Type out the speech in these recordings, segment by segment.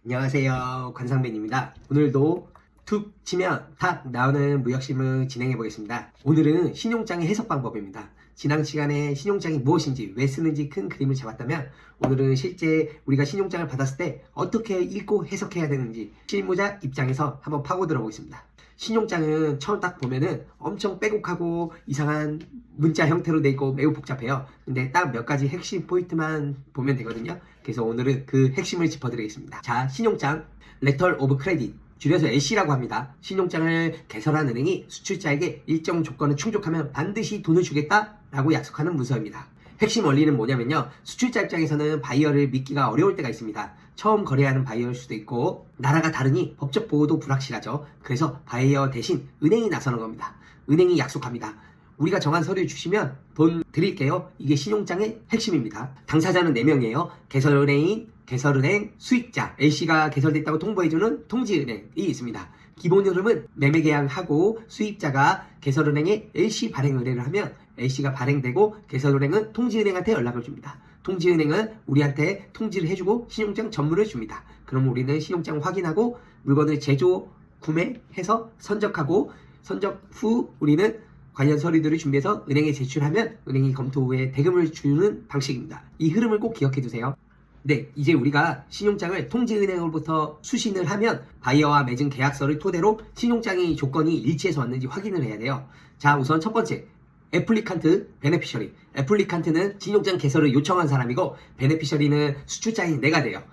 안녕하세요, 관상맨입니다. 오늘도 툭 치면 탁 나오는 무역실무 진행해 보겠습니다. 오늘은 신용장의 해석 방법입니다. 지난 시간에 신용장이 무엇인지 왜 쓰는지 큰 그림을 잡았다면, 오늘은 실제 우리가 신용장을 받았을 때 어떻게 읽고 해석해야 되는지 실무자 입장에서 한번 파고들어 보겠습니다. 신용장은 처음 딱 보면은 엄청 빼곡하고 이상한 문자 형태로 돼 있고 매우 복잡해요. 근데 딱 몇 가지 핵심 포인트만 보면 되거든요. 그래서 오늘은 그 핵심을 짚어드리겠습니다. 자, 신용장, Letter of Credit, 줄여서 LC라고 합니다. 신용장을 개설한 은행이 수출자에게 일정 조건을 충족하면 반드시 돈을 주겠다라고 약속하는 문서입니다. 핵심 원리는 뭐냐면요, 수출자 입장에서는 바이어를 믿기가 어려울 때가 있습니다. 처음 거래하는 바이어일 수도 있고 나라가 다르니 법적 보호도 불확실하죠. 그래서 바이어 대신 은행이 나서는 겁니다. 은행이 약속합니다. 우리가 정한 서류 주시면 돈 드릴게요. 이게 신용장의 핵심입니다. 당사자는 4명이에요. 개설은행인, 개설은행, 수익자, LC가 개설됐다고 통보해주는 통지은행이 있습니다. 기본 흐름은 매매계약하고 수입자가 개설은행에 LC 발행 의뢰를 하면 LC가 발행되고 개설은행은 통지은행한테 연락을 줍니다. 통지은행은 우리한테 통지를 해주고 신용장 전문을 줍니다. 그럼 우리는 신용장 확인하고 물건을 제조, 구매해서 선적하고 선적 후 우리는 관련 서류들을 준비해서 은행에 제출하면 은행이 검토 후에 대금을 주는 방식입니다. 이 흐름을 꼭 기억해 두세요. 네, 이제 우리가 신용장을 통지은행으로부터 수신을 하면 바이어와 맺은 계약서를 토대로 신용장의 조건이 일치해서 왔는지 확인을 해야 돼요. 자, 우선 첫 번째, 애플리칸트, 베네피셔리. 애플리칸트는 신용장 개설을 요청한 사람이고 베네피셔리는 수출자인 내가 돼요.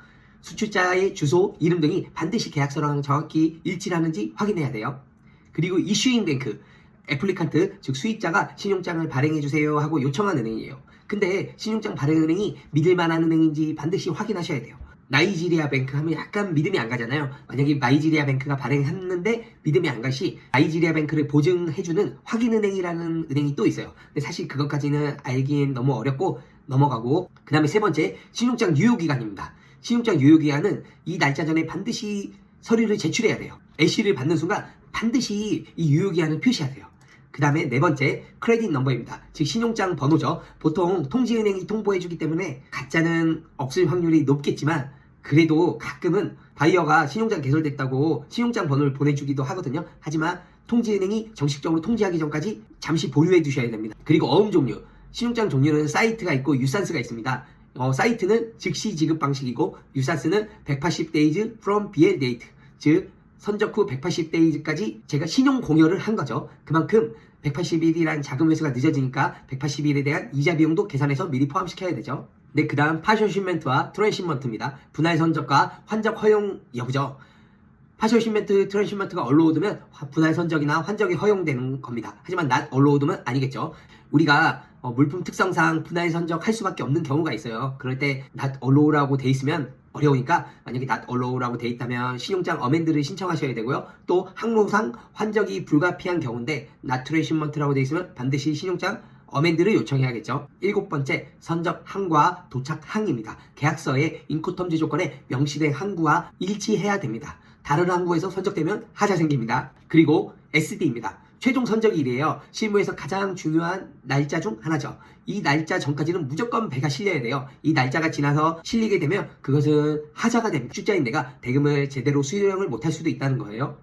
수출자의 주소, 이름 등이 반드시 계약서랑 정확히 일치하는지 확인해야 돼요. 그리고 이슈잉 뱅크, 애플리칸트, 즉 수입자가 신용장을 발행해주세요 하고 요청한 은행이에요. 근데 신용장 발행 은행이 믿을만한 은행인지 반드시 확인하셔야 돼요. 나이지리아 뱅크 하면 약간 믿음이 안 가잖아요. 만약에 나이지리아 뱅크가 발행했는데 믿음이 안 가시, 나이지리아 뱅크를 보증해주는 확인은행이라는 은행이 또 있어요. 근데 사실 그것까지는 알긴 너무 어렵고 넘어가고, 그 다음에 세 번째, 신용장 유효기간입니다. 신용장 유효기간은 이 날짜 전에 반드시 서류를 제출해야 돼요. LC를 받는 순간 반드시 이 유효기간을 표시하세요. 그 다음에 네 번째, 크레딧 넘버입니다. 즉 신용장 번호죠. 보통 통지은행이 통보해주기 때문에 가짜는 없을 확률이 높겠지만 그래도 가끔은 바이어가 신용장 개설됐다고 신용장 번호를 보내주기도 하거든요. 하지만 통지은행이 정식적으로 통지하기 전까지 잠시 보유해 두셔야 됩니다. 그리고 어음 종류, 신용장 종류는 사이트가 있고 유산스가 있습니다. 사이트는 즉시 지급 방식이고 유산스는 180days from BL date, 즉 선적 후 180데이즈까지 제가 신용 공여를 한 거죠. 그만큼 180일이란 자금 회수가 늦어지니까 180일에 대한 이자 비용도 계산해서 미리 포함시켜야 되죠. 네, 그 다음 파쇼시멘트와 트랜시먼트입니다. 분할 선적과 환적 허용 여부죠. 파쇼시멘트, 트랜시먼트가 얼로우드면 분할 선적이나 환적이 허용되는 겁니다. 하지만 not 얼로우드면 아니겠죠. 우리가 물품 특성상 분할 선적 할 수밖에 없는 경우가 있어요. 그럴 때 not allow라고 돼 있으면 어려우니까 만약에 not allow라고 돼 있다면 신용장 어멘드를 신청하셔야 되고요. 또 항로상 환적이 불가피한 경우인데 not 트랜시먼트라고 돼 있으면 반드시 신용장 어멘드를 요청해야겠죠. 일곱 번째, 선적 항과 도착 항입니다. 계약서에 인코텀지 조건에 명시된 항구와 일치해야 됩니다. 다른 항구에서 선적되면 하자 생깁니다. 그리고 SD입니다. 최종 선적일이에요. 실무에서 가장 중요한 날짜 중 하나죠. 이 날짜 전까지는 무조건 배가 실려야 돼요. 이 날짜가 지나서 실리게 되면 그것은 하자가 됩니다. 출자인 내가 대금을 제대로 수령을 못할 수도 있다는 거예요.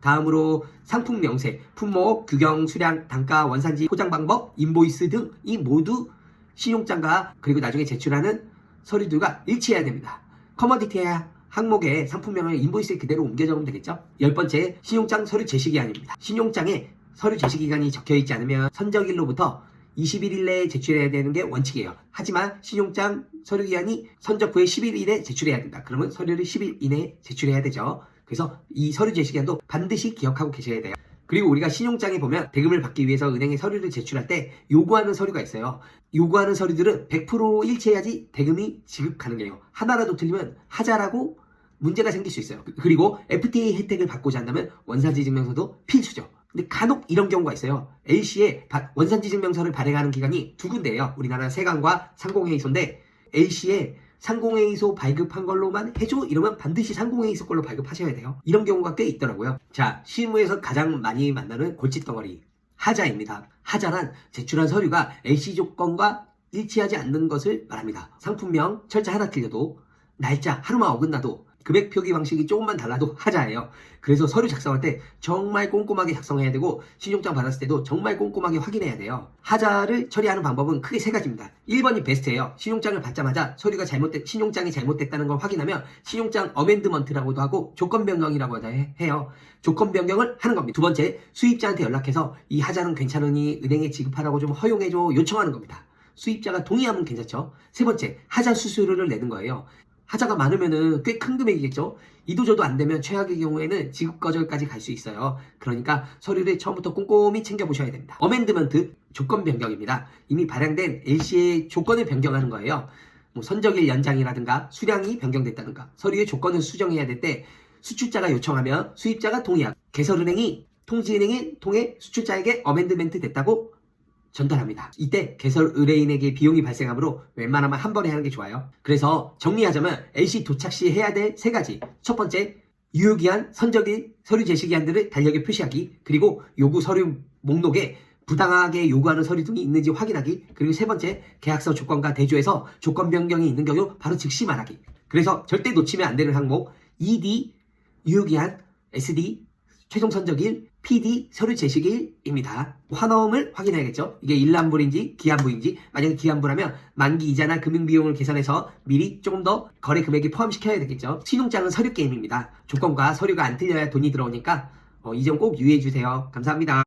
다음으로 상품 명세, 품목, 규경, 수량, 단가, 원산지, 포장 방법, 인보이스 등 이 모두 신용장과 그리고 나중에 제출하는 서류들과 일치해야 됩니다. 커머디티 항목에 상품명을 인보이스에 그대로 옮겨 적으면 되겠죠. 10번째, 신용장 서류 제시기한입니다. 신용장에 서류 제시기간이 적혀있지 않으면 선적일로부터 21일 내에 제출해야 되는 게 원칙이에요. 하지만 신용장 서류기한이 선적 후에 11일에 제출해야 된다. 그러면 서류를 10일 이내에 제출해야 되죠. 그래서 이 서류 제시기한도 반드시 기억하고 계셔야 돼요. 그리고 우리가 신용장에 보면 대금을 받기 위해서 은행에 서류를 제출할 때 요구하는 서류가 있어요. 요구하는 서류들은 100% 일치해야지 대금이 지급 가능해요. 하나라도 틀리면 하자라고 문제가 생길 수 있어요. 그리고 FTA 혜택을 받고자 한다면 원산지 증명서도 필수죠. 근데 간혹 이런 경우가 있어요. LC에 원산지 증명서를 발행하는 기관이 두 군데예요. 우리나라 세관과 상공회의소인데 LC에 상공회의소 발급한 걸로만 해줘? 이러면 반드시 상공회의소 걸로 발급하셔야 돼요. 이런 경우가 꽤 있더라고요. 자, 실무에서 가장 많이 만나는 골칫덩어리, 하자입니다. 하자란 제출한 서류가 LC 조건과 일치하지 않는 것을 말합니다. 상품명 철자 하나 틀려도, 날짜 하루만 어긋나도 금액 표기 방식이 조금만 달라도 하자예요. 그래서 서류 작성할 때 정말 꼼꼼하게 작성해야 되고 신용장 받았을 때도 정말 꼼꼼하게 확인해야 돼요. 하자를 처리하는 방법은 크게 세 가지입니다. 1번이 베스트예요. 신용장을 받자마자 신용장이 잘못됐다는 걸 확인하면 신용장 어멘드먼트라고도 하고 조건 변경이라고도 해요. 조건 변경을 하는 겁니다. 두 번째, 수입자한테 연락해서 이 하자는 괜찮으니 은행에 지급하라고 좀 허용해줘 요청하는 겁니다. 수입자가 동의하면 괜찮죠. 세 번째, 하자 수수료를 내는 거예요. 하자가 많으면은 꽤 큰 금액이겠죠. 이도저도 안 되면 최악의 경우에는 지급 거절까지 갈 수 있어요. 그러니까 서류를 처음부터 꼼꼼히 챙겨보셔야 됩니다. 어멘드먼트, 조건 변경입니다. 이미 발행된 LC의 조건을 변경하는 거예요. 뭐 선적일 연장이라든가 수량이 변경됐다든가 서류의 조건을 수정해야 될 때 수출자가 요청하면 수입자가 동의하고 개설은행이 통지은행에 통해 수출자에게 어멘드멘트 됐다고 전달합니다. 이때 개설 의뢰인에게 비용이 발생하므로 웬만하면 한 번에 하는 게 좋아요. 그래서 정리하자면 LC 도착 시 해야 될 세 가지. 첫 번째, 유효기한, 선적일, 서류 제시기한들을 달력에 표시하기. 그리고 요구 서류 목록에 부당하게 요구하는 서류 등이 있는지 확인하기. 그리고 세 번째, 계약서 조건과 대조해서 조건 변경이 있는 경우 바로 즉시 말하기. 그래서 절대 놓치면 안 되는 항목 ED, 유효기한, SD, 최종 선적일, PD, 서류 제시기일입니다. 환원을 확인해야겠죠. 이게 일란불인지 기한부인지. 만약에 기한부라면 만기 이자나 금융비용을 계산해서 미리 조금 더 거래 금액에 포함시켜야 되겠죠. 신용장은 서류 게임입니다. 조건과 서류가 안 틀려야 돈이 들어오니까 이 점 꼭 유의해 주세요. 감사합니다.